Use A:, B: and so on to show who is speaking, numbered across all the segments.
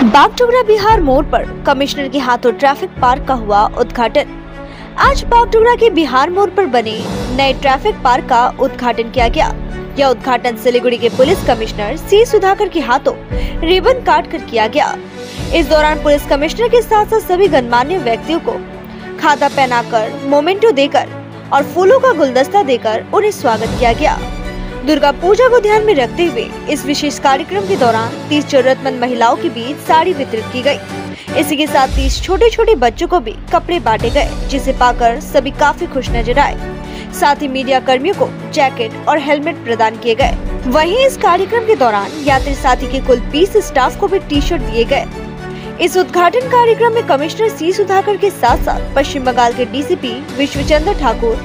A: बागडोगरा बिहार मोड़ पर कमिश्नर के हाथों ट्रैफिक पार्क का हुआ उद्घाटन। आज बागडोगरा के बिहार मोड़ पर बने नए ट्रैफिक पार्क का उद्घाटन किया गया। यह उद्घाटन सिलीगुड़ी के पुलिस कमिश्नर सी सुधाकर के हाथों रिबन काट कर किया गया। इस दौरान पुलिस कमिश्नर के साथ साथ सभी गणमान्य व्यक्तियों को खाता पहनाकर, मोमेंटो देकर और फूलों का गुलदस्ता देकर उन्हें स्वागत किया गया। दुर्गा पूजा को ध्यान में रखते हुए इस विशेष कार्यक्रम के दौरान 30 जरूरतमंद महिलाओं के बीच साड़ी वितरित की गई। इसी के साथ 30 छोटे छोटे बच्चों को भी कपड़े बांटे गए, जिसे पाकर सभी काफी खुश नजर आए। साथ ही मीडिया कर्मियों को जैकेट और हेलमेट प्रदान किए गए। वहीं इस कार्यक्रम के दौरान यात्री साथी के कुल 20 स्टाफ को भी टी शर्ट दिए गए। इस उद्घाटन कार्यक्रम में कमिश्नर सी सुधाकर के साथ साथ पश्चिम बंगाल के DCP Vishwachandra Thakur,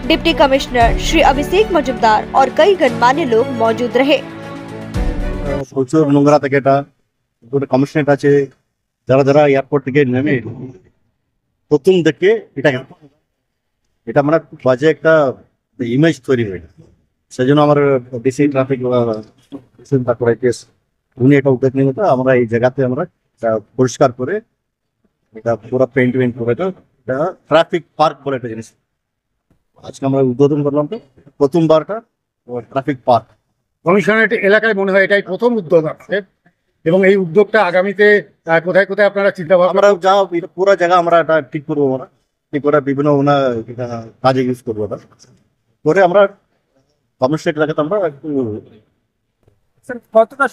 A: deputy commissioner Shri Abhishek Majumdar और कई गणमान्य लोग मौजूद रहे।
B: প্রচুর নোংরা থেকে এটা কমিশনারেট আছে যারা যারা এয়ারপোর্ট থেকে নেমে প্রথম দেখে এটা মানে খুব বাজে একটা ইমেজ তৈরি হয়ে গেছে। সেজন্য আমার ডিসি ট্রাফিক চিন্তা করে কেস উনি এটা উদ্যোগ নিয়ে তো আমরা এই জায়গাতে আমরা পরিষ্কার করে এটা পুরো পেইন্ট করে এটা ট্রাফিক পার্ক বলে একটা জিনিস আজকে আমরা উদ্বোধন করলাম। তো প্রথমবারটা ট্রাফিক পার্ক
C: কমিশনারেট এলাকায় মনে হয় এটাই প্রথম উদ্যোগ আছে এবং এই উদ্যোগটা আগামীতে কোথায় কোথায় আপনারা চিন্তা ভাবনা
B: আমরা যা পুরো জায়গা আমরা এটা ঠিক করবো, আমরা ঠিক করে বিভিন্ন কাজে ইউজ করবো। এটা করে আমরা কমিশনারেট এলাকাতে আমরা একটু
D: কতটা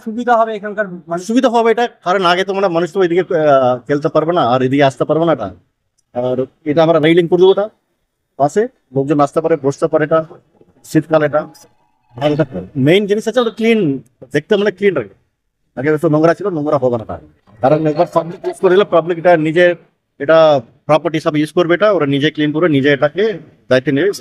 D: সুবিধা হবে এখানকার
B: সুবিধা হবে এটা, কারণ আগে তো আমরা মানুষ তো এদিকে খেলতে পারবে না আর এদিকে আসতে পারবে না। এটা আর এটা আমরা রেলিং করে দেবো, এটা পাশে লোকজন আসতে পারে, বসতে পারে। এটা শীতকাল এটা আর এটা মেইন জিনিস আছে ওটা ক্লিন দেখতে, মানে ক্লিন রাখবে। আগে তো নোংরা ছিল, নোংরা হবে না। কারণ একবার পাবলিক ইউজ করে দিলে পাবলিক এটা নিজে এটা প্রপার্টি সব ইউজ করবে, এটা ওরা নিজে ক্লিন করে নিজে এটাকে দায়িত্ব নেবে।